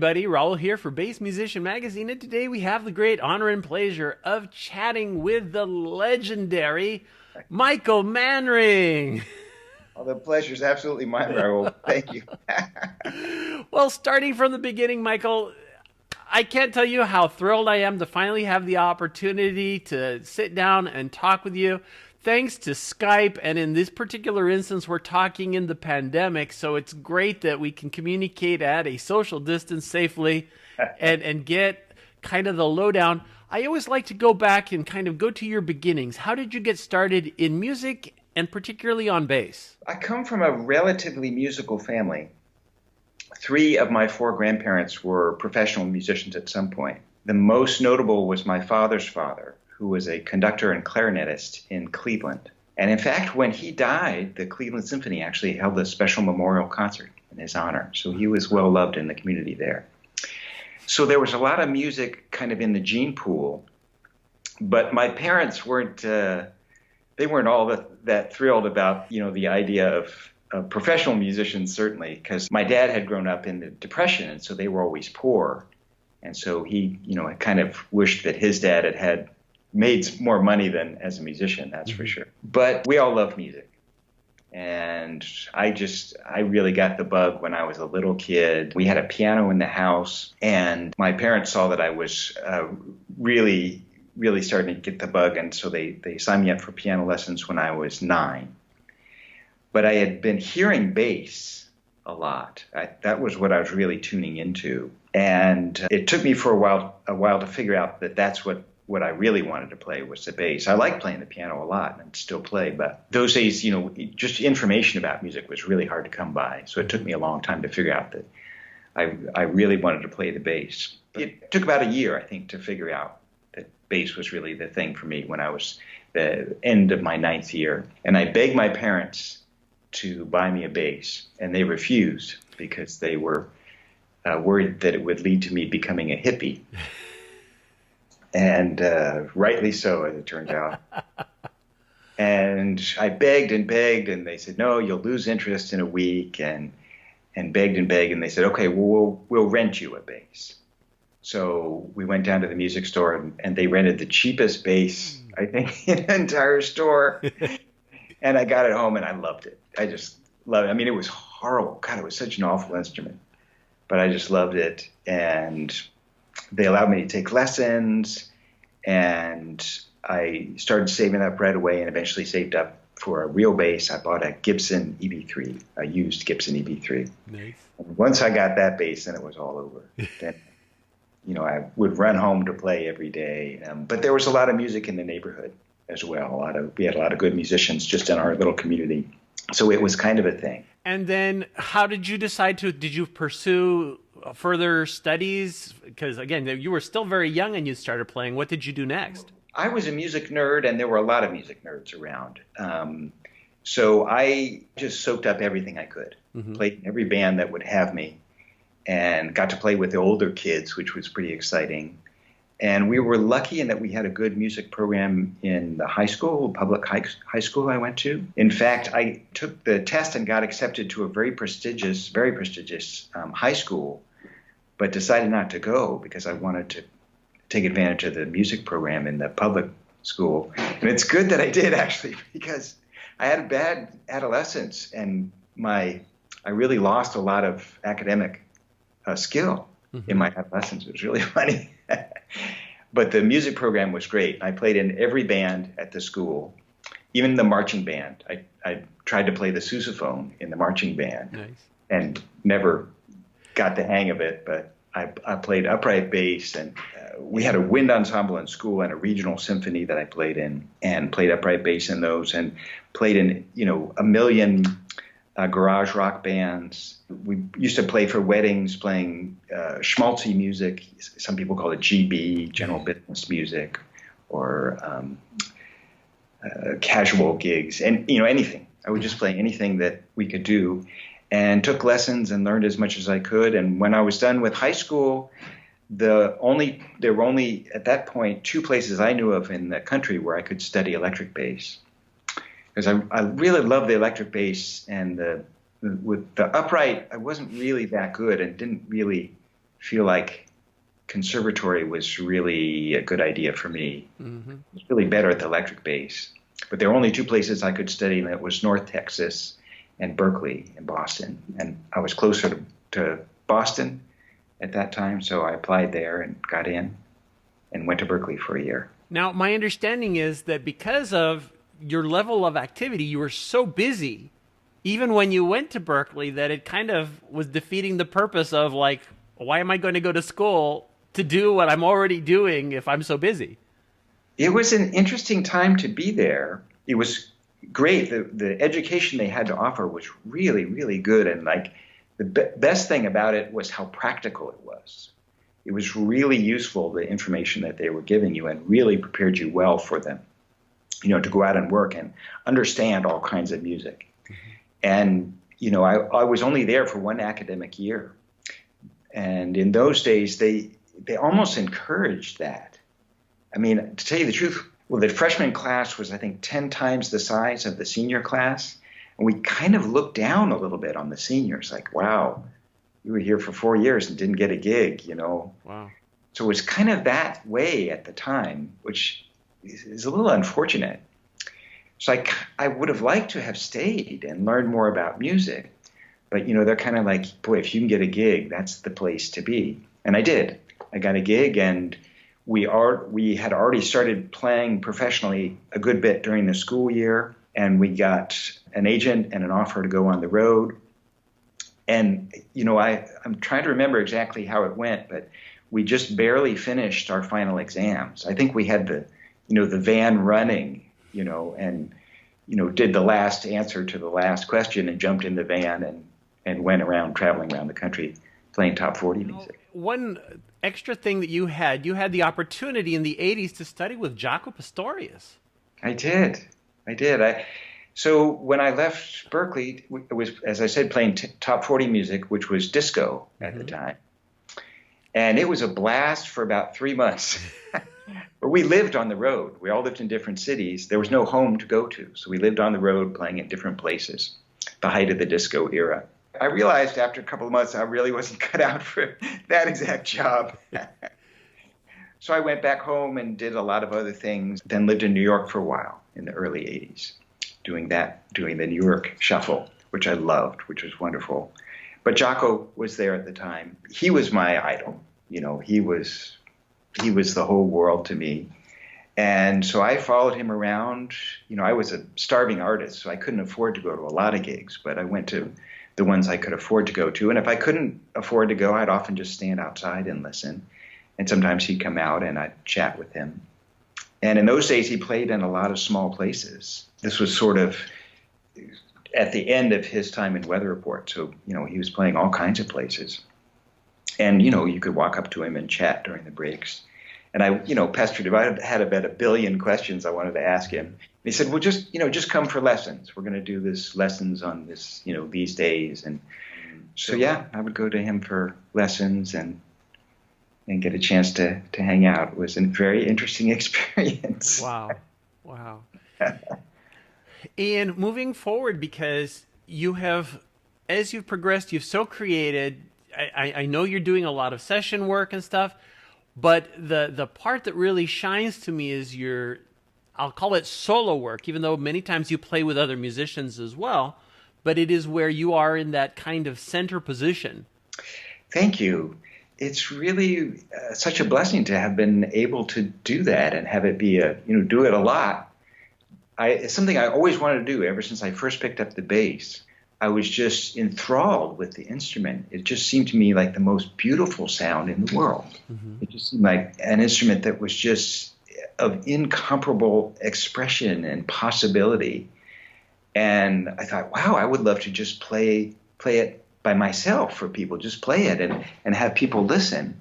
everybody. Raul here for Bass Musician Magazine, and today we have the great honor and pleasure of chatting with the legendary Michael Manring. Well, the pleasure is absolutely mine, Raul. Thank you. Well, starting from the beginning, Michael, I can't tell you how thrilled I am to finally have the opportunity to sit down and talk with you. Thanks to Skype, and in this particular instance, we're talking in the pandemic, so it's great that we can communicate at a social distance safely and get kind of the lowdown. I always like to go back and kind of go to your beginnings. How did you get started in music, and particularly on bass? I come from a relatively musical family. 3 of my 4 grandparents were professional musicians at some point. The most notable was my father's father, who was a conductor and clarinetist in Cleveland. And in fact, when he died, the Cleveland Symphony actually held a special memorial concert in his honor. So he was well loved in the community there. So there was a lot of music kind of in the gene pool, but my parents weren't all that thrilled about, the idea of professional musicians, certainly, because my dad had grown up in the Depression, and so they were always poor. And so he, kind of wished that his dad had made more money than as a musician, that's for sure. But we all love music. And I really got the bug when I was a little kid. We had a piano in the house, and my parents saw that I was really starting to get the bug, and so they signed me up for piano lessons when I was 9. But I had been hearing bass a lot. That was what I was really tuning into. And it took me for a while to figure out that that's what I really wanted to play was the bass. I like playing the piano a lot and still play, but those days, just information about music was really hard to come by. So it took me a long time to figure out that I really wanted to play the bass. It took about a year, I think, to figure out that bass was really the thing for me when I was the end of my 9th year. And I begged my parents to buy me a bass, and they refused because they were worried that it would lead to me becoming a hippie. And rightly so, as it turns out. And I begged and begged, and they said, no, you'll lose interest in a week, and begged and begged, and they said, okay, well, we'll rent you a bass. So we went down to the music store, and they rented the cheapest bass, I think, in the entire store. And I got it home, and I loved it. I just loved it. I mean, it was horrible. God, it was such an awful instrument. But I just loved it, and they allowed me to take lessons, and I started saving up right away and eventually saved up for a real bass. I bought a Gibson EB3, a used Gibson EB3. Nice. And once I got that bass, then it was all over. Then, I would run home to play every day. But there was a lot of music in the neighborhood as well. We had a lot of good musicians just in our little community. So it was kind of a thing. And then how did you decide did you pursue further studies? Because again, you were still very young and you started playing. What did you do next? I was a music nerd, and there were a lot of music nerds around. So I just soaked up everything I could, played in every band that would have me, and got to play with the older kids, which was pretty exciting. And we were lucky in that we had a good music program in the public high school I went to. In fact, I took the test and got accepted to a very prestigious high school, but decided not to go because I wanted to take advantage of the music program in the public school. And it's good that I did, actually, because I had a bad adolescence, and I really lost a lot of academic skill in my adolescence. It was really funny. But the music program was great. I played in every band at the school, even the marching band. I tried to play the sousaphone in the marching band. Nice. And never got the hang of it, but I played upright bass, and we had a wind ensemble in school and a regional symphony that I played in, and played upright bass in those, and played in a million garage rock bands. We used to play for weddings, playing schmaltzy music. Some people call it GB, general business music, or casual gigs, and anything. I would just play anything that we could do, and took lessons and learned as much as I could. And when I was done with high school, there were only at that point 2 places I knew of in the country where I could study electric bass. Because I really loved the electric bass, and with the upright, I wasn't really that good and didn't really feel like conservatory was really a good idea for me. Mm-hmm. It was really better at the electric bass. But there were only two places I could study, and that was North Texas and Berkeley in Boston. And I was closer to Boston at that time, so I applied there and got in and went to Berkeley for a year. Now, my understanding is that because of your level of activity, you were so busy, even when you went to Berkeley, that it kind of was defeating the purpose of, like, why am I going to go to school to do what I'm already doing if I'm so busy? It was an interesting time to be there. It was great. The education they had to offer was really, really good. And like the best thing about it was how practical it was. It was really useful, the information that they were giving you, and really prepared you well for them, to go out and work and understand all kinds of music. Mm-hmm. And, I was only there for one academic year. And in those days, they almost encouraged that. I mean, to tell you the truth, well, the freshman class was, I think, 10 times the size of the senior class. And we kind of looked down a little bit on the seniors, like, wow, you were here for 4 years and didn't get a gig, Wow. So it was kind of that way at the time, which is a little unfortunate. So I would have liked to have stayed and learned more about music. But, they're kind of like, boy, if you can get a gig, that's the place to be. And I did. I got a gig, and we had already started playing professionally a good bit during the school year, and we got an agent and an offer to go on the road. And, I'm trying to remember exactly how it went, but we just barely finished our final exams. I think we had the van running, and, did the last answer to the last question and jumped in the van and went around, traveling around the country, playing top 40 music. One extra thing that you had the opportunity in the 80s to study with Jaco Pastorius. I did. So when I left Berkeley, it was, as I said, playing top 40 music, which was disco at the time. And it was a blast for about 3 months. But we lived on the road. We all lived in different cities. There was no home to go to. So we lived on the road playing at different places, the height of the disco era. I realized after a couple of months I really wasn't cut out for that exact job. So I went back home and did a lot of other things, then lived in New York for a while in the early 80s, doing the New York shuffle, which I loved, which was wonderful. But Jaco was there at the time. He was my idol. He was the whole world to me. And so I followed him around. I was a starving artist, so I couldn't afford to go to a lot of gigs, but I went to the ones I could afford to go to. And if I couldn't afford to go, I'd often just stand outside and listen. And sometimes he'd come out and I'd chat with him. And in those days, he played in a lot of small places. This was sort of at the end of his time in Weather Report. So, he was playing all kinds of places. And, you could walk up to him and chat during the breaks. And I, pestered him. I had about 1 billion questions I wanted to ask him. And he said, well, just come for lessons. We're going to do this lessons on this, these days. And so, yeah, I would go to him for lessons and get a chance to hang out. It was a very interesting experience. Wow. And moving forward, because you have, as you've progressed, you've so created, I know you're doing a lot of session work and stuff, but the part that really shines to me is your, I'll call it solo work, even though many times you play with other musicians as well, but it is where you are in that kind of center position. Thank you. It's really such a blessing to have been able to do that and have it be do it a lot. It's something I always wanted to do ever since I first picked up the bass. I was just enthralled with the instrument. It just seemed to me like the most beautiful sound in the world. Mm-hmm. It just seemed like an instrument that was just of incomparable expression and possibility. And I thought, wow, I would love to just play it by myself for people, just play it and have people listen.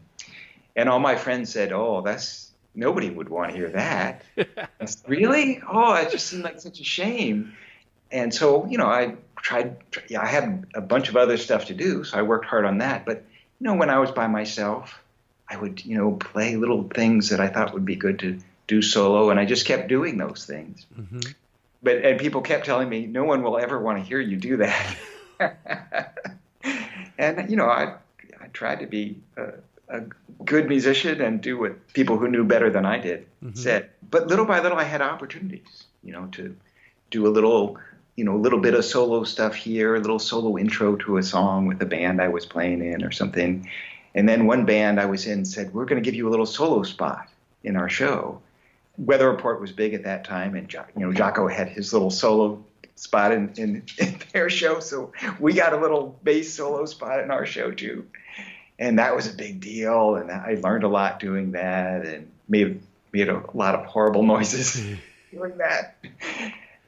And all my friends said, oh, nobody would want to hear that. I said, really? Oh, it just seemed like such a shame. And so, I tried, I had a bunch of other stuff to do, so I worked hard on that. But, when I was by myself, I would, play little things that I thought would be good to do solo, and I just kept doing those things. Mm-hmm. And people kept telling me, no one will ever want to hear you do that. And, I tried to be a good musician and do what people who knew better than I did said. But little by little, I had opportunities, to do a little bit of solo stuff here, a little solo intro to a song with a band I was playing in or something. And then one band I was in said, we're going to give you a little solo spot in our show. Weather Report was big at that time, and Jaco had his little solo spot in their show, so we got a little bass solo spot in our show too, and that was a big deal. And I learned a lot doing that, and made a lot of horrible noises doing that.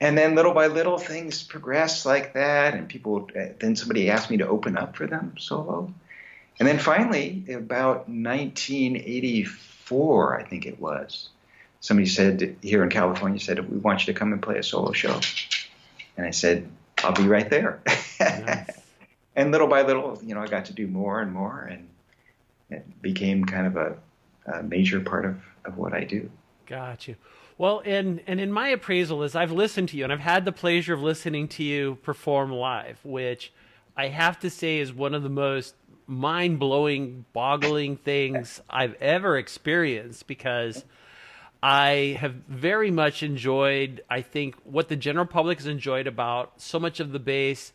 And then little by little things progressed like that, and then somebody asked me to open up for them solo. And then finally, about 1984, I think it was, somebody said here in California, said, we want you to come and play a solo show. And I said, I'll be right there. Nice. And little by little, I got to do more and more, and it became kind of a major part of what I do. Got you. Well, and in my appraisal, as I've listened to you, and I've had the pleasure of listening to you perform live, which I have to say is one of the most mind-blowing, boggling things I've ever experienced, because I have very much enjoyed, I think, what the general public has enjoyed about so much of the bass,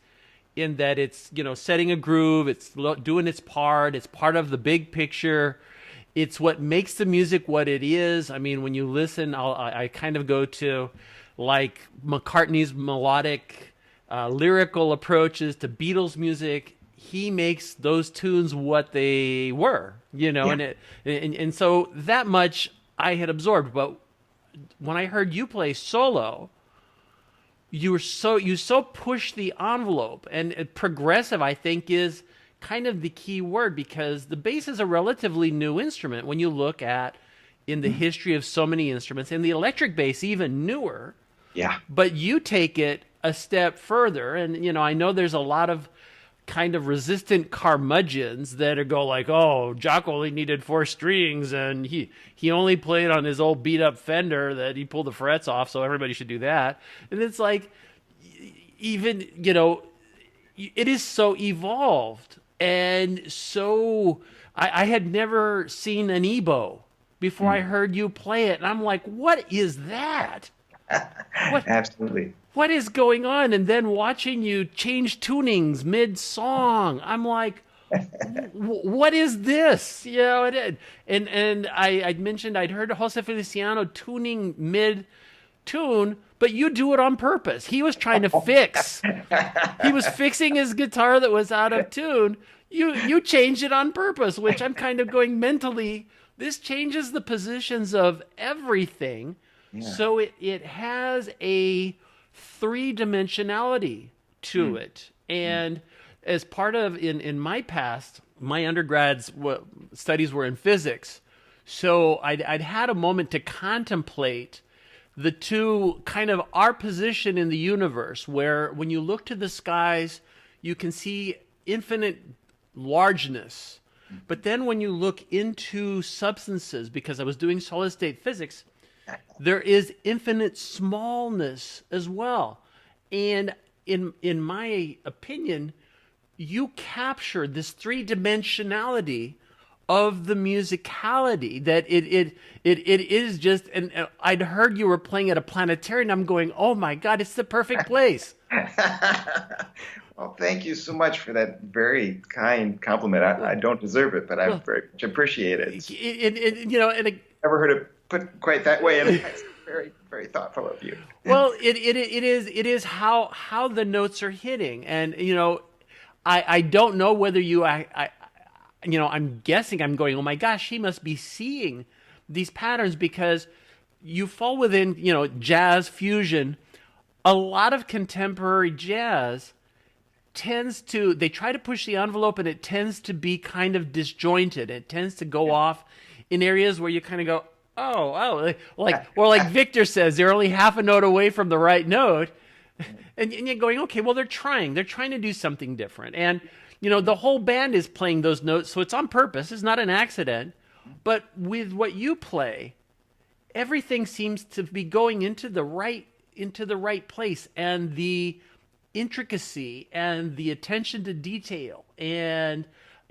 in that it's, setting a groove, it's doing its part, it's part of the big picture, it's what makes the music what it is. I mean, when you listen, I kind of go to like McCartney's melodic, lyrical approaches to Beatles music. He makes those tunes what they were, yeah. and so that much I had absorbed. But when I heard you play solo, you so pushed the envelope, and progressive, I think, is kind of the key word, because the bass is a relatively new instrument when you look at in the history of so many instruments, and the electric bass even newer. Yeah. But you take it a step further, and I know there's a lot of kind of resistant curmudgeons that go like, oh, Jaco only needed 4 strings, and he only played on his old beat up Fender that he pulled the frets off, so everybody should do that. And it's like, even, it is so evolved, and so I had never seen an EBow before I heard you play it, and I'm like, what is that? Absolutely. What is going on? And then watching you change tunings mid-song, I'm like, what is this? And I'd mentioned I'd heard Jose Feliciano tuning mid-tune, but you do it on purpose. He was trying to fix. He was fixing his guitar that was out of tune. You changed it on purpose, which I'm kind of going mentally, this changes the positions of everything. Yeah. So it has a 3-dimensionality to it. And as part of, in my past, my undergrad's studies were in physics. So I'd had a moment to contemplate the two, kind of our position in the universe, where when you look to the skies, you can see infinite largeness. But then when you look into substances, because I was doing solid state physics, there is infinite smallness as well. And in my opinion, you capture this 3-dimensionality of the musicality, that it is just, and I'd heard you were playing at a planetarium. I'm going, oh my God, it's the perfect place. Well, thank you so much for that very kind compliment. I don't deserve it, but I very much appreciate it. And never heard it put quite that way, and it's very, very thoughtful of you. Well, it is how the notes are hitting, and I don't know whether I'm guessing, I'm going, oh my gosh, he must be seeing these patterns, because you fall within jazz fusion. A lot of contemporary jazz they try to push the envelope, and it tends to be kind of disjointed. It tends to go off in areas where you kind of go, oh, like Victor says, they're only half a note away from the right note. And you're going, okay, well, they're trying to do something different. And, the whole band is playing those notes, so it's on purpose. It's not an accident. But with what you play, everything seems to be going into the right place, and the intricacy and the attention to detail, and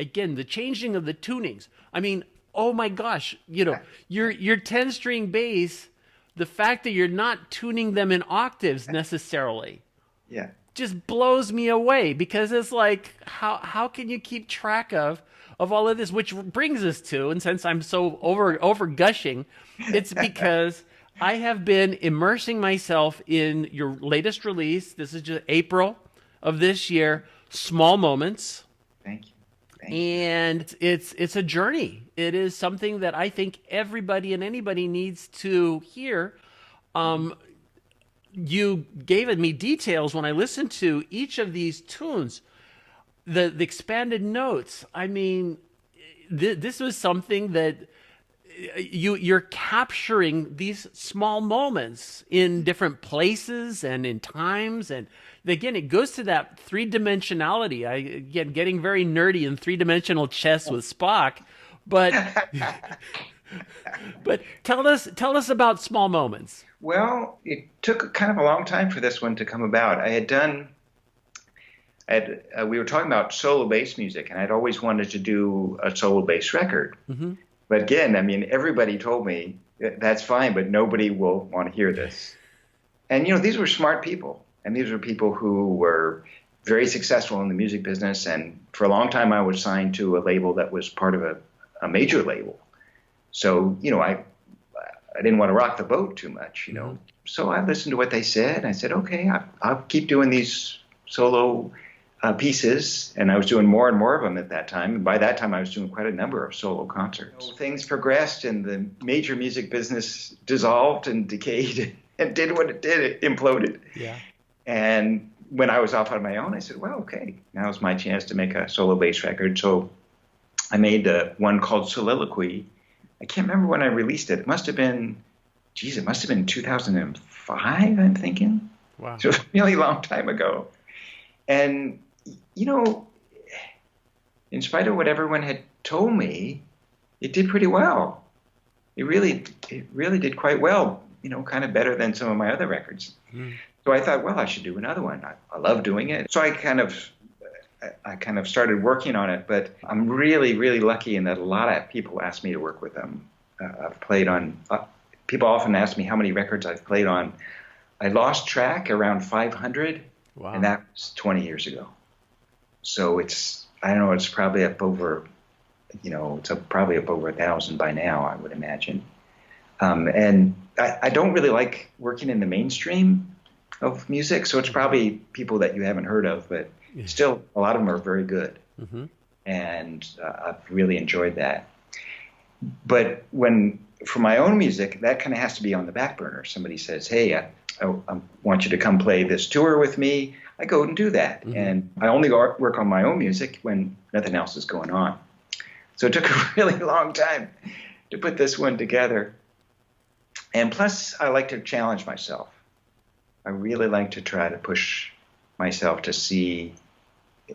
again, the changing of the tunings. I mean, oh my gosh, your 10-string bass, the fact that you're not tuning them in octaves necessarily. Yeah. Just blows me away, because it's like, how can you keep track of all of this? Which brings us to, and since I'm so over gushing, it's because I have been immersing myself in your latest release. This is just April of this year, Small Moments. Thank you. And it's a journey. It is something that I think everybody and anybody needs to hear. You gave me details when I listened to each of these tunes, the expanded notes. I mean, this was something that you're capturing these small moments in different places and in times, and again, it goes to that three-dimensionality. Getting very nerdy in three-dimensional chess with Spock, but but tell us about Small Moments. Well, it took kind of a long time for this one to come about. We were talking about solo bass music, and I'd always wanted to do a solo bass record. Mm-hmm. But again, I mean, everybody told me that's fine, but nobody will want to hear this. And, these were smart people, and these were people who were very successful in the music business. And for a long time, I was signed to a label that was part of a major label. So, I didn't want to rock the boat too much, Mm-hmm. So I listened to what they said, and I said, okay, I'll keep doing these solo pieces, and I was doing more and more of them at that time. And by that time, I was doing quite a number of solo concerts. Things progressed, and the major music business dissolved and decayed and did what it did. It imploded. Yeah. And when I was off on my own, I said, well, okay, now's my chance to make a solo bass record. So I made one called Soliloquy. I can't remember when I released it. It must have been 2005, I'm thinking. Wow. So a really long time ago. And, in spite of what everyone had told me, it did pretty well. It really did quite well, kind of better than some of my other records. Mm. So I thought, well, I should do another one. I love doing it. So I kind of started working on it, but I'm really, really lucky in that a lot of people ask me to work with them. I've played on, people often ask me how many records I've played on. I lost track around 500, wow. And that was 20 years ago. So it's probably up over, probably up over 1,000 by now, I would imagine. And I don't really like working in the mainstream of music, so it's probably people that you haven't heard of, but still, a lot of them are very good. Mm-hmm. And I've really enjoyed that. But for my own music, that kind of has to be on the back burner. Somebody says, hey, I want you to come play this tour with me. I go and do that. Mm-hmm. And I only work on my own music when nothing else is going on. So it took a really long time to put this one together. And plus, I like to challenge myself. I really like to try to push myself to see.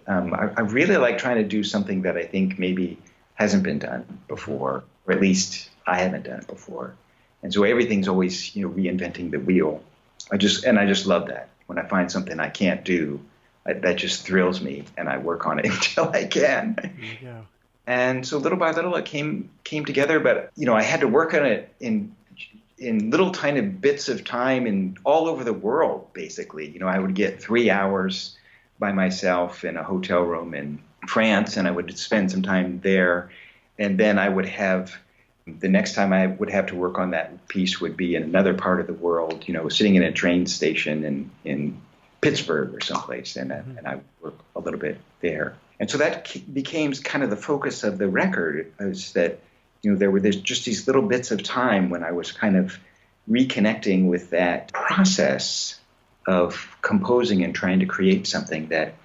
I really like trying to do something that I think maybe hasn't been done before, or at least I haven't done it before. And so everything's always, reinventing the wheel. I just love that. When I find something I can't do, that just thrills me, and I work on it until I can. Yeah. And so little by little, it came together. But I had to work on it in little tiny bits of time and all over the world. Basically, I would get 3 hours by myself in a hotel room in France, and I would spend some time there, and then I would have. The next time I would have to work on that piece would be in another part of the world, sitting in a train station in Pittsburgh or someplace, and I would work a little bit there. And so that became kind of the focus of the record, is that, there's just these little bits of time when I was kind of reconnecting with that process of composing and trying to create something that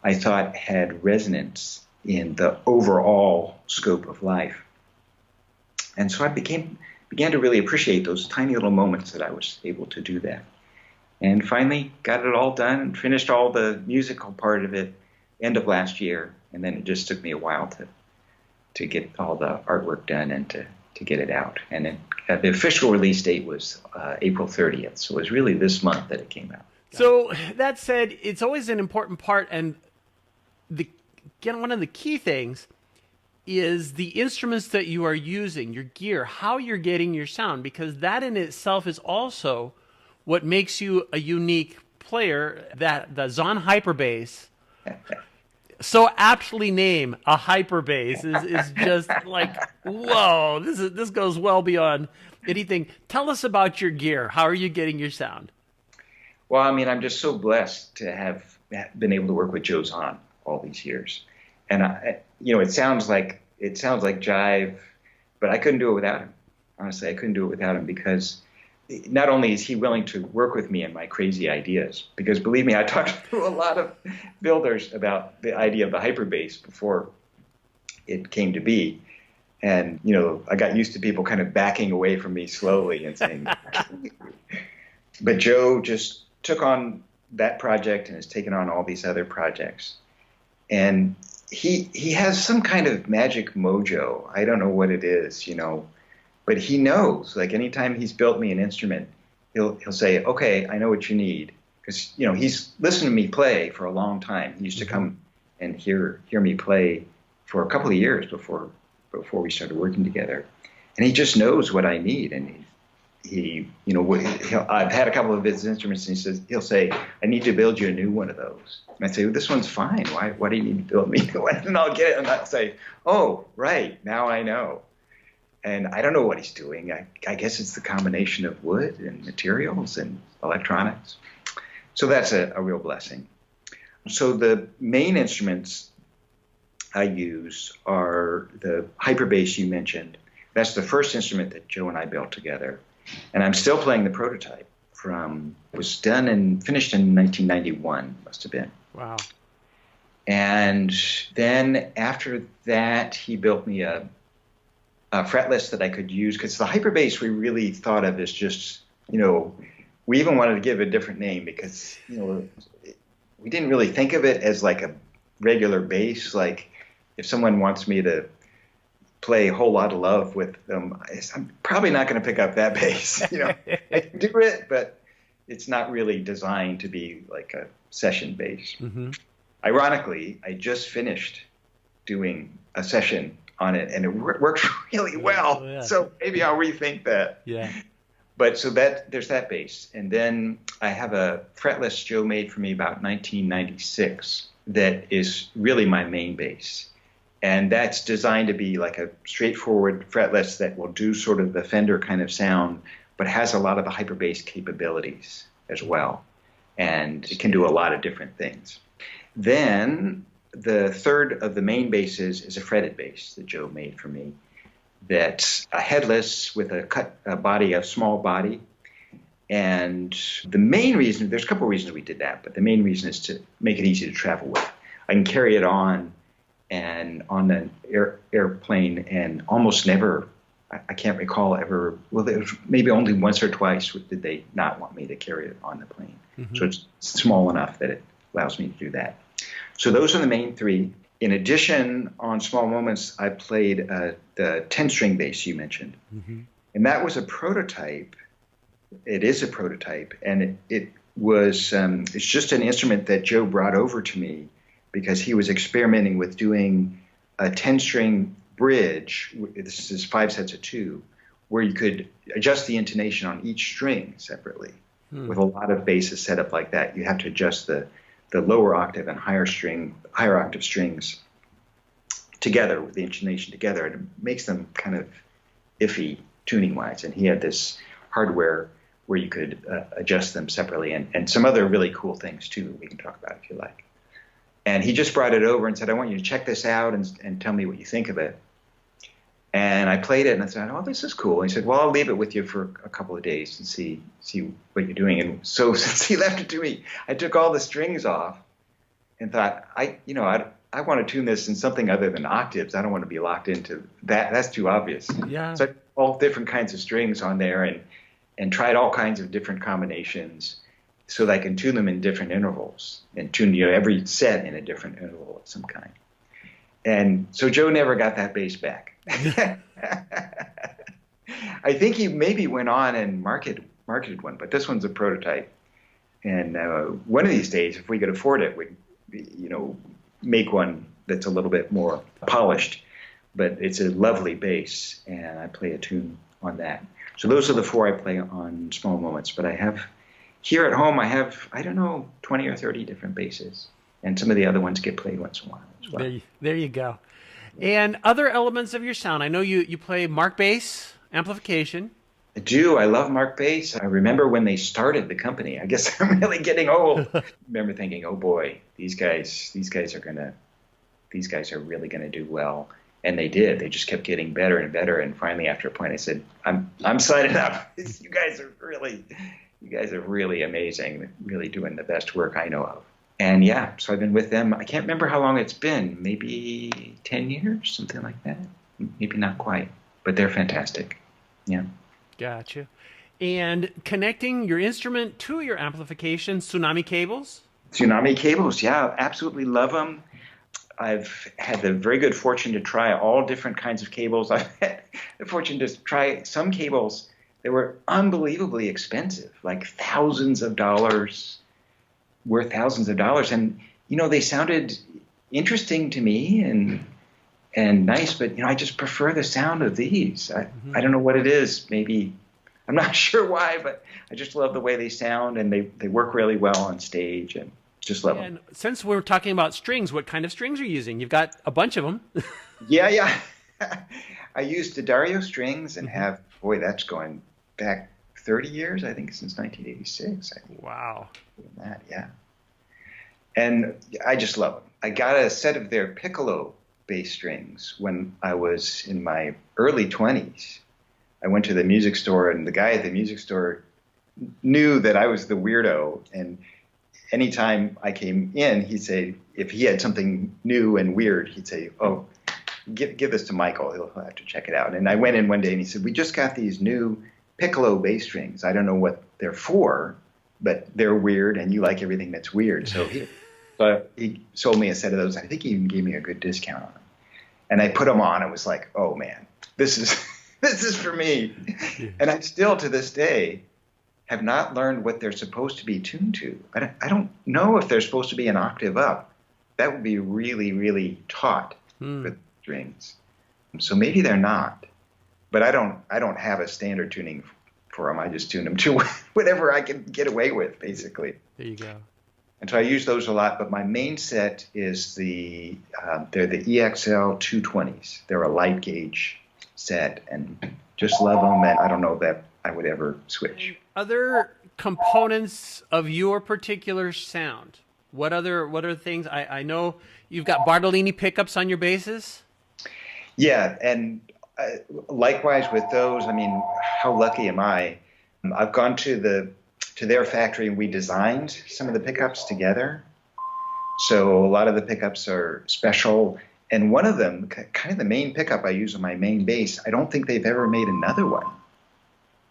I thought had resonance in the overall scope of life. And so I began to really appreciate those tiny little moments that I was able to do that. And finally got it all done and finished all the musical part of it end of last year. And then it just took me a while to get all the artwork done and to get it out. And the official release date was April 30th. So it was really this month that it came out. So that said, it's always an important part. And one of the key things is the instruments that you are using, your gear, how you're getting your sound, because that in itself is also what makes you a unique player. That the Zon Hyperbass, so aptly named a hyperbass, is just like, whoa, this goes well beyond anything. Tell us about your gear. How are you getting your sound? Well, I mean, I'm just so blessed to have been able to work with Joe Zahn all these years, and it sounds like jive, but I couldn't do it without him. Honestly, I couldn't do it without him, because not only is he willing to work with me and my crazy ideas, because believe me, I talked to a lot of builders about the idea of the hyperbass before it came to be, and I got used to people kind of backing away from me slowly and saying, but Joe just took on that project and has taken on all these other projects. And he has some kind of magic mojo. I don't know what it is, but he knows, like anytime he's built me an instrument, he'll say, okay, I know what you need. Because, he's listened to me play for a long time. He used to come and hear me play for a couple of years before we started working together. And he just knows what I need. And I've had a couple of his instruments, and he'll say, I need to build you a new one of those. And I say, well, this one's fine. Why do you need to build me one? And I'll get it, and I'll say, oh, right, now I know. And I don't know what he's doing. I guess it's the combination of wood and materials and electronics. So that's a real blessing. So the main instruments I use are the hyperbass you mentioned. That's the first instrument that Joe and I built together. And I'm still playing the prototype was done and finished in 1991, must have been. Wow. And then after that, he built me a fretless that I could use, because the hyperbass we really thought of as just, we even wanted to give it a different name, because, we didn't really think of it as like a regular bass. Like if someone wants me to play a whole lot of love with them, I'm probably not going to pick up that bass. I can do it, but it's not really designed to be like a session bass. Mm-hmm. Ironically, I just finished doing a session on it, and it works really well. Yeah. So maybe I'll rethink that. Yeah. But so there's that bass. And then I have a fretless Joe made for me about 1996 that is really my main bass. And that's designed to be like a straightforward fretless that will do sort of the Fender kind of sound, but has a lot of the hyperbass capabilities as well. And it can do a lot of different things. Then the third of the main basses is a fretted bass that Joe made for me. That's a headless with a body, a small body. And the main reason, there's a couple of reasons we did that, but the main reason is to make it easy to travel with. I can carry it on an airplane, and almost never, I can't recall ever, well, there was maybe only once or twice did they not want me to carry it on the plane. Mm-hmm. So it's small enough that it allows me to do that. So those are the main three. In addition, on Small Moments, I played the 10-string bass you mentioned. Mm-hmm. And that was a prototype. It is a prototype. And it was, it's just an instrument that Joe brought over to me because he was experimenting with doing a 10-string bridge. This is 5 sets of 2, where you could adjust the intonation on each string separately. With a lot of basses set up like that, you have to adjust the lower octave and higher octave strings together, with the intonation together, and it makes them kind of iffy tuning-wise. And he had this hardware where you could adjust them separately, and some other really cool things too we can talk about if you like. And he just brought it over and said, I want you to check this out and tell me what you think of it. And I played it, and I said, oh, this is cool. And he said, well, I'll leave it with you for a couple of days and see what you're doing. And so since he left it to me, I took all the strings off and thought, I want to tune this in something other than octaves. I don't want to be locked into that. That's too obvious. Yeah. So I put all different kinds of strings on there and tried all kinds of different combinations so that I can tune them in different intervals and tune every set in a different interval of some kind. And so Joe never got that bass back. I think he maybe went on and marketed one, but this one's a prototype. And one of these days, if we could afford it, we'd make one that's a little bit more polished. but it's a lovely bass, and I play a tune on that. So those are the four I play on Small Moments. But I have, here at home, I don't know, 20 or 30 different basses. And some of the other ones get played once in a while as well. There you go. And other elements of your sound. I know you play Mark bass, amplification. I do. I love Mark bass. I remember when they started the company. I guess I'm really getting old. I remember thinking, oh boy, these guys are really gonna do well. And they did. They just kept getting better and better. And finally, after a point, I said, I'm signing up. You guys are really amazing. Really doing the best work I know of. And yeah, so I've been with them. I can't remember how long it's been. Maybe 10 years, something like that. Maybe not quite, but they're fantastic. Yeah. Gotcha. And connecting your instrument to your amplification, tsunami cables? Tsunami cables, yeah, absolutely love them. I've had the very good fortune to try all different kinds of cables. I've had the fortune to try some cables that were unbelievably expensive, like thousands of dollars. And, they sounded interesting to me and nice, but, I just prefer the sound of these. I don't know what it is. Maybe, I'm not sure why, but I just love the way they sound, and they work really well on stage, and just love them. And since we're talking about strings, what kind of strings are you using? You've got a bunch of them. Yeah. I use D'Addario strings and have, that's going back 30 years, I think, since 1986. Wow. That, yeah. And I just love them. I got a set of their piccolo bass strings when I was in my early 20s. I went to the music store, and the guy at the music store knew that I was the weirdo. And anytime I came in, he'd say, if he had something new and weird, he'd say, oh, give this to Michael. He'll have to check it out. And I went in one day, and he said, we just got these new piccolo bass strings. I don't know what they're for, but they're weird, and you like everything that's weird. So he sold me a set of those. I think he even gave me a good discount on them. And I put them on. It was like, oh man, this is for me. Yeah. And I still, to this day, have not learned what they're supposed to be tuned to. I don't know if they're supposed to be an octave up. That would be really, really taut with strings. So maybe they're not. But I don't have a standard tuning for them. I just tune them to whatever I can get away with, basically. There you go. And so I use those a lot. But my main set is they're the EXL 220s. They're a light gauge set, and just love them. And I don't know that I would ever switch. Other components of your particular sound. What other things? I know you've got Bartolini pickups on your basses. Yeah, and likewise with those. I mean, how lucky am I? I've gone to their factory, and we designed some of the pickups together. So a lot of the pickups are special. And one of them, kind of the main pickup I use on my main bass, I don't think they've ever made another one.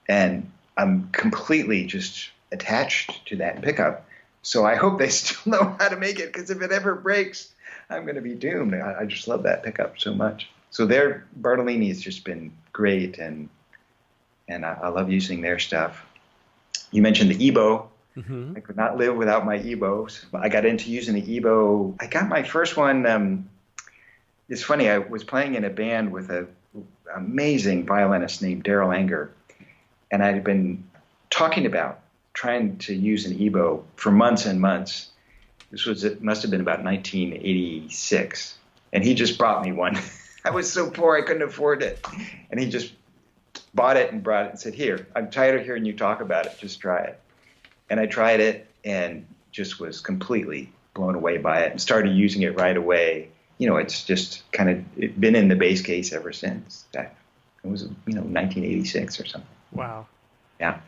And I'm completely just attached to that pickup. So I hope they still know how to make it, because if it ever breaks, I'm going to be doomed. I just love that pickup so much. So their Bartolini has just been great, and I love using their stuff. You mentioned the EBO. Mm-hmm. I could not live without my EBOs. I got into using the EBO. I got my first one. It's funny. I was playing in a band with an amazing violinist named Daryl Anger, and I had been talking about trying to use an EBO for months and months. It must have been about 1986, and he just brought me one. I was so poor I couldn't afford it, and he just bought it and brought it and said, "Here, I'm tired of hearing you talk about it. Just try it." And I tried it and just was completely blown away by it and started using it right away. It's just it's been in the bass case ever since. It was 1986 or something. Wow. Yeah.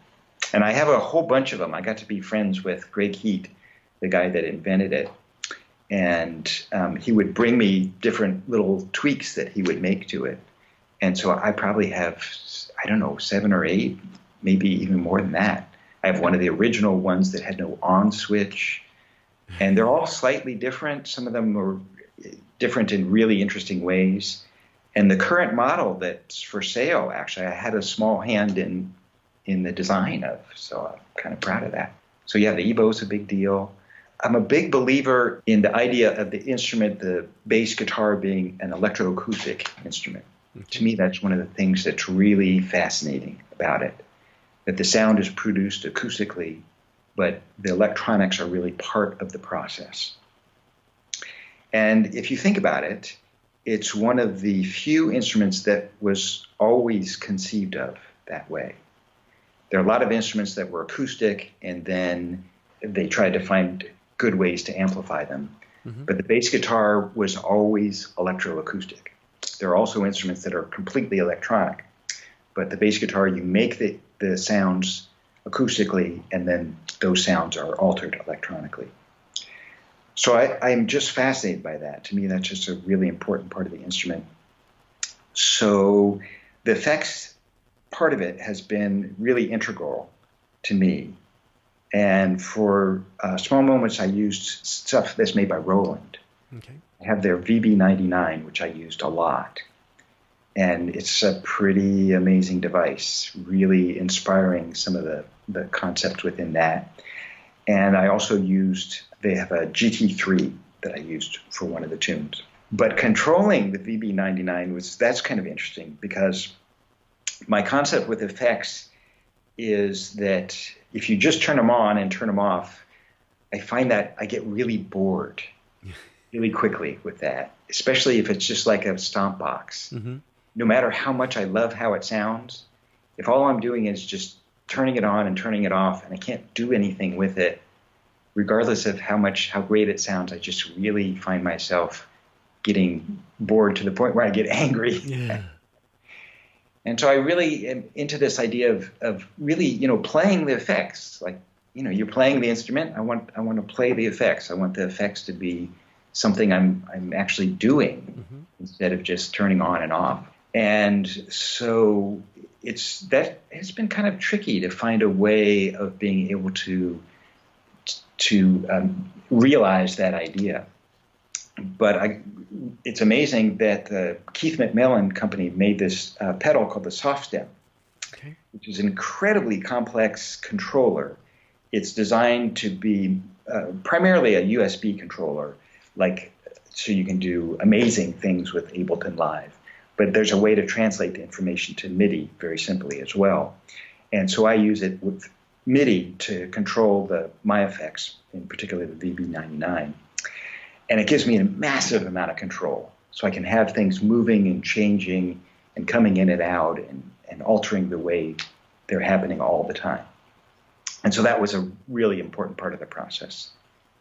And I have a whole bunch of them. I got to be friends with Greg Heat, the guy that invented it. And he would bring me different little tweaks that he would make to it. And so I probably have, 7 or 8, maybe even more than that. I have one of the original ones that had no on switch. And they're all slightly different. Some of them are different in really interesting ways. And the current model that's for sale, actually, I had a small hand in the design of. So I'm kind of proud of that. So yeah, the EBO's a big deal. I'm a big believer in the idea of the instrument, the bass guitar, being an electroacoustic instrument. To me, that's one of the things that's really fascinating about it, that the sound is produced acoustically, but the electronics are really part of the process. And if you think about it, it's one of the few instruments that was always conceived of that way. There are a lot of instruments that were acoustic, and then they tried to find good ways to amplify them. Mm-hmm. But the bass guitar was always electroacoustic. There are also instruments that are completely electronic. But the bass guitar, you make the sounds acoustically, and then those sounds are altered electronically. So I'm just fascinated by that. To me, that's just a really important part of the instrument. So the effects part of it has been really integral to me. And for small moments, I used stuff that's made by Roland. Okay. I have their VB99, which I used a lot. And it's a pretty amazing device, really inspiring some of the concepts within that. And I also they have a GT3 that I used for one of the tunes. But controlling the VB99 that's kind of interesting, because my concept with effects is that if you just turn them on and turn them off, I find that I get really bored really quickly with that, especially if it's just like a stomp box. Mm-hmm. No matter how much I love how it sounds, if all I'm doing is just turning it on and turning it off, and I can't do anything with it, regardless of how great it sounds, I just really find myself getting bored to the point where I get angry. Yeah. And so I really am into this idea of really, playing the effects. Like, you're playing the instrument. I want to play the effects. I want the effects to be something I'm actually doing, mm-hmm. instead of just turning on and off. And so that has been kind of tricky to find a way of being able to realize that idea. But it's amazing that the Keith McMillan company made this pedal called the Soft Stem, okay. which is an incredibly complex controller. It's designed to be primarily a USB controller, so you can do amazing things with Ableton Live. But there's a way to translate the information to MIDI very simply as well. And so I use it with MIDI to control my effects, in particular the VB99. And it gives me a massive amount of control. So I can have things moving and changing and coming in and out and altering the way they're happening all the time. And so that was a really important part of the process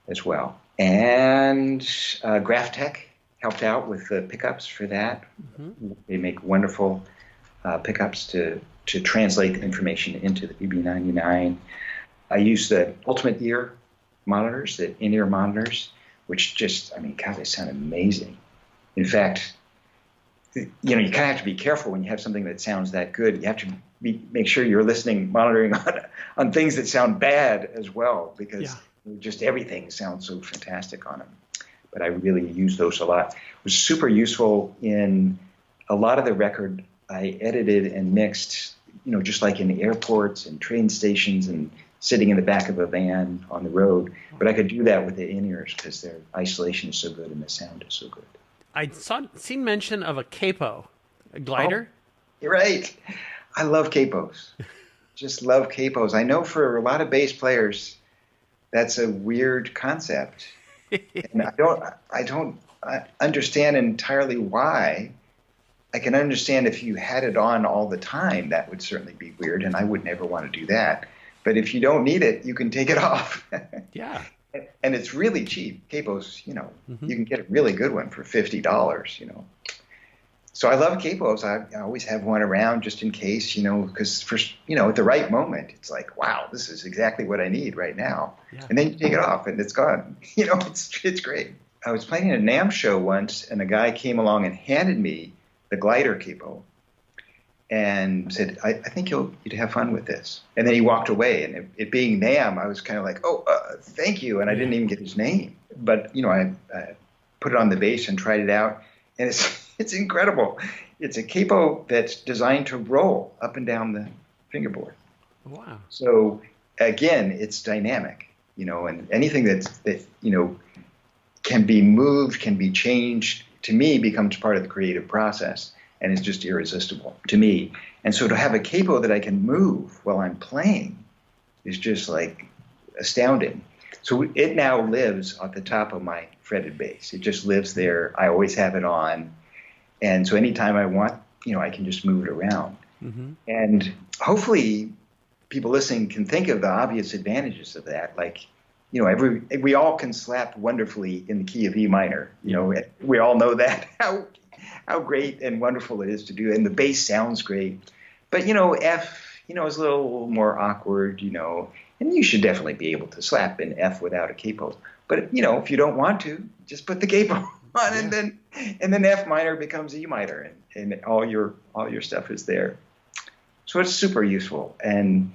as well. And Graphtech helped out with the pickups for that. Mm-hmm. They make wonderful pickups to translate the information into the VB99. I use the Ultimate Ear monitors, the in-ear monitors, which just, God, they sound amazing. In fact, you kind of have to be careful when you have something that sounds that good. You have to make sure you're monitoring on things that sound bad as well, because just everything sounds so fantastic on them. But I really use those a lot. It was super useful in a lot of the record I edited and mixed, just like in airports and train stations and sitting in the back of a van on the road. But I could do that with the in-ears because their isolation is so good and the sound is so good. I'd seen mention of a Capo, a glider. Oh, you're right. I love Capos. Just love Capos. I know for a lot of bass players, that's a weird concept. And I don't understand entirely why. I can understand if you had it on all the time, that would certainly be weird, and I would never want to do that. But if you don't need it, you can take it off. Yeah. And it's really cheap. Capos, mm-hmm. you can get a really good one for $50, So I love Capos. I always have one around just in case, because at the right moment, it's like, wow, this is exactly what I need right now. Yeah. And then you take it off and it's gone. It's great. I was playing at a NAMM show once, and a guy came along and handed me the glider Capo and said, I think you'd have fun with this. And then he walked away, and it being NAMM, I was kind of like, thank you. And I didn't even get his name. But, I put it on the bass and tried it out, and it's incredible. It's a Capo that's designed to roll up and down the fingerboard. Wow. So, again, it's dynamic. and anything that can be moved, can be changed, to me becomes part of the creative process and is just irresistible to me. And so to have a capo that I can move while I'm playing is just like astounding. So it now lives at the top of my fretted bass. It just lives there. I always have it on. And so anytime I want, I can just move it around. Mm-hmm. And hopefully people listening can think of the obvious advantages of that. Like, we all can slap wonderfully in the key of E minor. We all know that, how great and wonderful it is to do. And the bass sounds great. But, F, is a little more awkward, and you should definitely be able to slap in F without a capo. But, if you don't want to, just put the capo on, yeah. and then F minor becomes E minor, and all your stuff is there. So it's super useful. And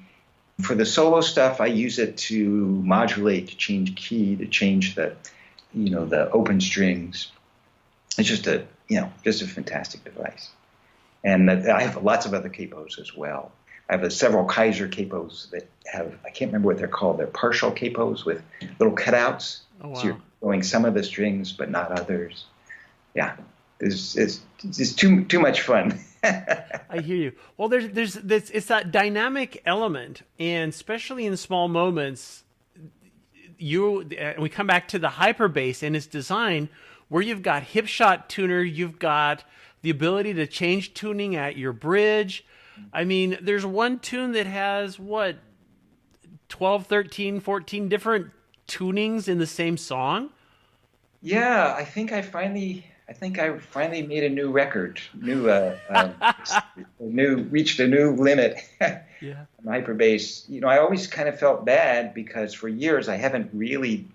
for the solo stuff, I use it to modulate, to change key, to change the open strings. It's just a fantastic device. And I have lots of other capos as well. I have several Kaiser capos that have, I can't remember what they're called. They're partial capos with little cutouts. Oh, wow. So you're going some of the strings, but not others. Yeah, it's too much fun. I hear you. Well, there's it's that dynamic element, and especially in small moments, we come back to the hyperbass and its design, where you've got hip shot tuner, you've got the ability to change tuning at your bridge. I mean, there's one tune that has 12, 13, 14 different tunings in the same song. Yeah, I think I finally made a new record, reached a new limit. Yeah. On hyperbass. I always kind of felt bad because for years I haven't really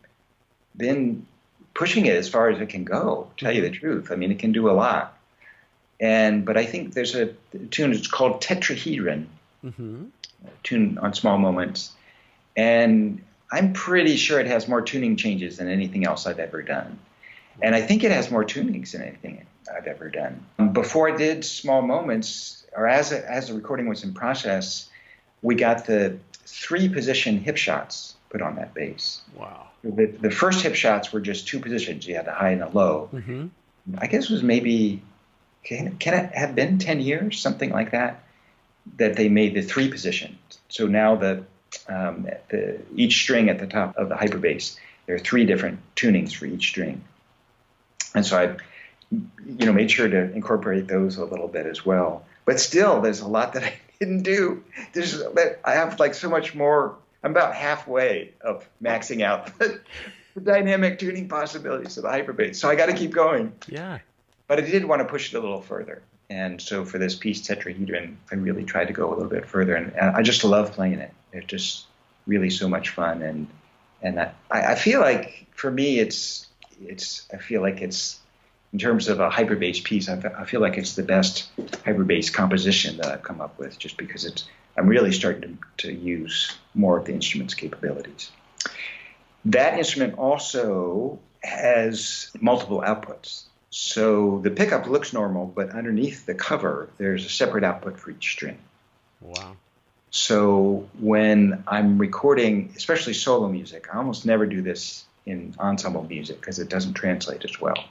been pushing it as far as it can go, to tell you the truth. I mean, it can do a lot. But I think there's a tune, it's called Tetrahedron, mm-hmm. A tune on Small Moments. And I'm pretty sure it has more tuning changes than anything else I've ever done. And I think it has more tunings than anything I've ever done. Before I did Small Moments, or as the recording was in process, we got the 3-position hip shots put on that bass. Wow. The first hip shots were just 2 positions. You had the high and the low. Mm-hmm. I guess it was maybe, can it have been 10 years, something like that they made the 3 positions. So now each string at the top of the hyperbass, there are 3 different tunings for each string. And so I, made sure to incorporate those a little bit as well. But still, there's a lot that I didn't do. I have so much more. I'm about halfway of maxing out the dynamic tuning possibilities of the hyperbass. So I got to keep going. Yeah. But I did want to push it a little further. And so for this piece, Tetrahedron, I really tried to go a little bit further. And I just love playing it. It's just really so much fun. And I feel like, for me, I feel like it's, in terms of a hyperbass piece, I feel like it's the best hyperbass composition that I've come up with, just because I'm really starting to use more of the instrument's capabilities. That instrument also has multiple outputs. So the pickup looks normal, but underneath the cover, there's a separate output for each string. Wow. So when I'm recording, especially solo music, I almost never do this in ensemble music because it doesn't translate as well.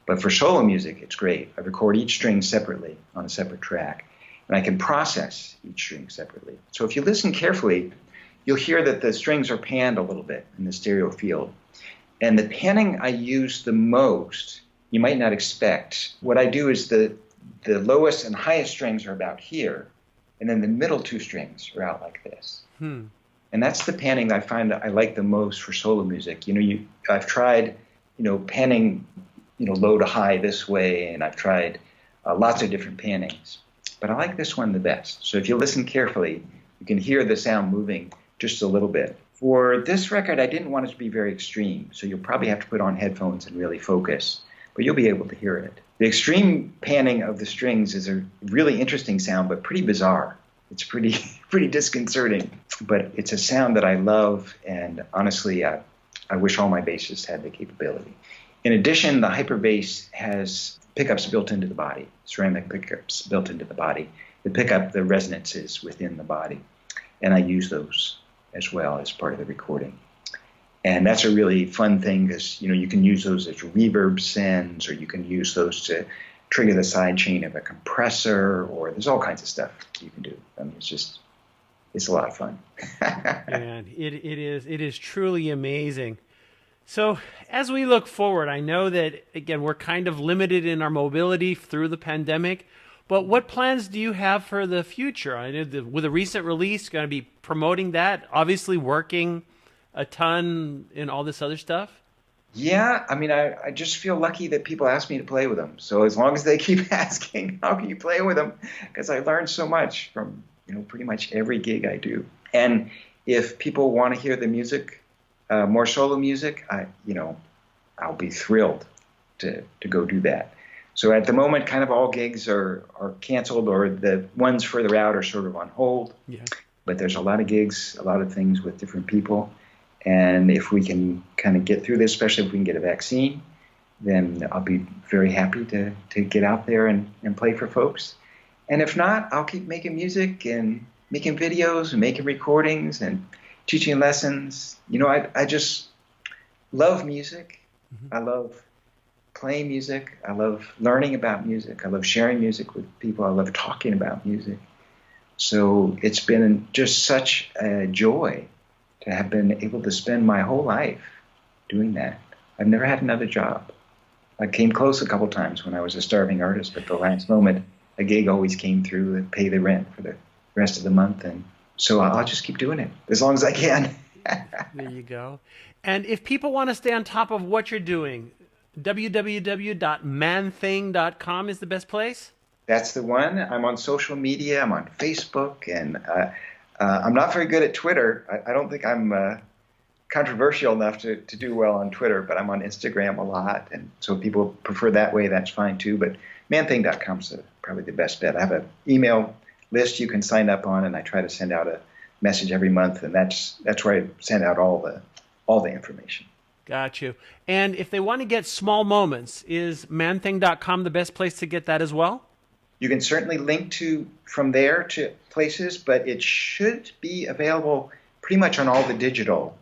But for solo music, it's great. I record each string separately on a separate track, and I can process each string separately. So if you listen carefully, you'll hear that the strings are panned a little bit in the stereo field. And the panning I use the most, you might not expect. What I do is the lowest and highest strings are about here, and then the middle 2 strings are out like this. And that's the panning I find that I like the most for solo music. I've tried, panning, low to high this way, and I've tried lots of different pannings. But I like this one the best. So if you listen carefully, you can hear the sound moving just a little bit. For this record, I didn't want it to be very extreme, so you'll probably have to put on headphones and really focus, but you'll be able to hear it. The extreme panning of the strings is a really interesting sound, but pretty bizarre. It's pretty disconcerting, but it's a sound that I love, and honestly, I wish all my bassists had the capability. In addition, the hyperbass has pickups built into the body, ceramic pickups built into the body that pick up the resonances within the body, and I use those as well as part of the recording. And that's a really fun thing because, you can use those as reverb sends, or you can use those to trigger the side chain of a compressor, or there's all kinds of stuff you can do. I mean, it's a lot of fun. Man, it is truly amazing. So as we look forward, I know that, again, we're kind of limited in our mobility through the pandemic, but what plans do you have for the future? I know with a recent release, going to be promoting that, obviously working a ton in all this other stuff. Yeah, I mean, I just feel lucky that people ask me to play with them. So as long as they keep asking, how can you play with them? Because I learned so much from, pretty much every gig I do. And if people want to hear the music, more solo music, I'll be thrilled to go do that. So at the moment, kind of all gigs are canceled, or the ones further out are sort of on hold. Yeah. But there's a lot of gigs, a lot of things with different people. And if we can kind of get through this, especially if we can get a vaccine, then I'll be very happy to get out there and play for folks. And if not, I'll keep making music and making videos and making recordings and teaching lessons. I just love music. Mm-hmm. I love playing music. I love learning about music. I love sharing music with people. I love talking about music. So it's been just such a joy to have been able to spend my whole life doing that. I've never had another job. I came close a couple times when I was a starving artist, but the last moment, a gig always came through and pay the rent for the rest of the month. And so I'll just keep doing it as long as I can. There you go. And if people want to stay on top of what you're doing, www.manthing.com is the best place? That's the one. I'm on social media. I'm on Facebook, and I'm not very good at Twitter. I don't think I'm controversial enough to do well on Twitter, but I'm on Instagram a lot. And so if people prefer that way, that's fine too. But manthing.com is probably the best bet. I have an email list you can sign up on, and I try to send out a message every month, and that's where I send out all the information. Got you. And if they want to get small moments, is manthing.com the best place to get that as well? You can certainly link from there to places, but it should be available pretty much on all the digital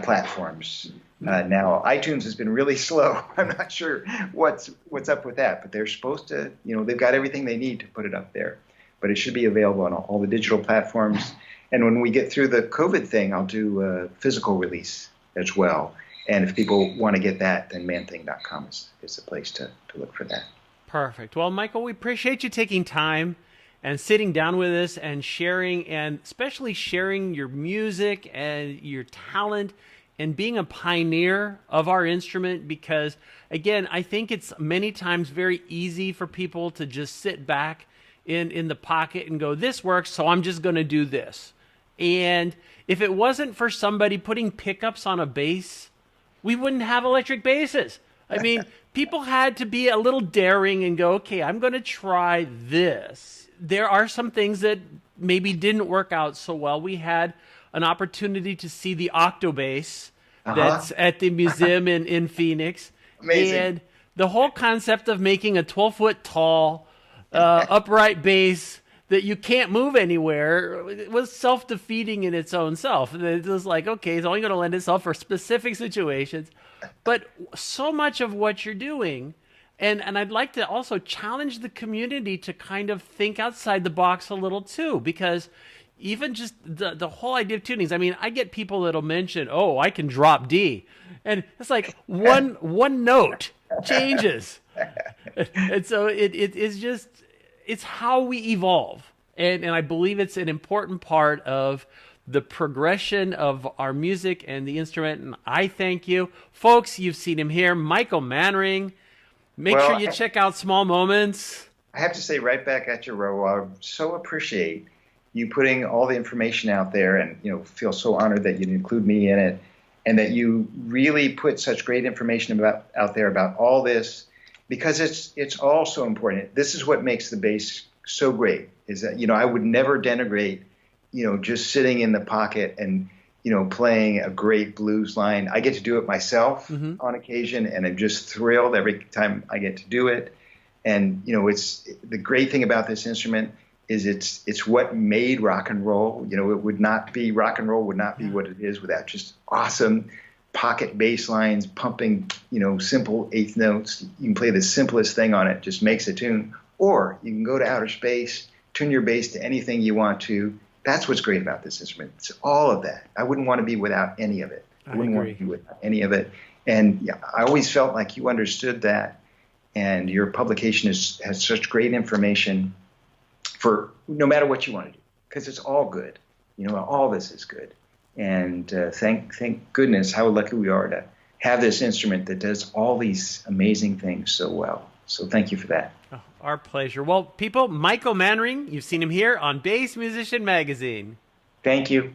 platforms. Now, iTunes has been really slow. I'm not sure what's up with that, but they're supposed to, they've got everything they need to put it up there. But it should be available on all the digital platforms. And when we get through the COVID thing, I'll do a physical release as well. And if people want to get that, then manthing.com is the place to look for that. Perfect. Well, Michael, we appreciate you taking time and sitting down with us and sharing, and especially sharing your music and your talent and being a pioneer of our instrument, because, again, I think it's many times very easy for people to just sit back in the pocket and go, this works, so I'm just going to do this. And if it wasn't for somebody putting pickups on a bass, we wouldn't have electric basses. I mean, people had to be a little daring and go, okay, I'm going to try this. There are some things that maybe didn't work out so well. We had an opportunity to see the Octobass that's at the museum in Phoenix. Amazing. And the whole concept of making a 12-foot tall upright bass that you can't move anywhere, it was self-defeating in its own self. It was like, okay, it's only going to lend itself for specific situations. But so much of what you're doing, and I'd like to also challenge the community to kind of think outside the box a little too, because even just the whole idea of tunings, I mean, I get people that'll mention, oh, I can drop D. And it's like one note changes. And so it's just, it's how we evolve. And I believe it's an important part of the progression of our music and the instrument. And I thank you. Folks, you've seen him here, Michael Manring. Make sure you check out Small Moments. I have to say right back at you, Raul, I so appreciate you putting all the information out there, and feel so honored that you'd include me in it, and that you really put such great information out there about all this, because it's all so important. This is what makes the bass so great, is that I would never denigrate just sitting in the pocket and playing a great blues line. I get to do it myself on occasion, and I'm just thrilled every time I get to do it. And it's the great thing about this instrument is it's what made rock and roll. Rock and roll would not be what it is without just awesome pocket bass lines, pumping, simple eighth notes. You can play the simplest thing on it, just makes a tune. Or you can go to outer space, tune your bass to anything you want to. That's what's great about this instrument. It's all of that. I wouldn't want to be without any of it. I wouldn't want to be without any of it. And yeah, I always felt like you understood that. And your publication has such great information for no matter what you want to do, because it's all good. All this is good. And thank goodness how lucky we are to have this instrument that does all these amazing things so well. So thank you for that. Oh, our pleasure. Well, people, Michael Manring, you've seen him here on Bass Musician Magazine. Thank you.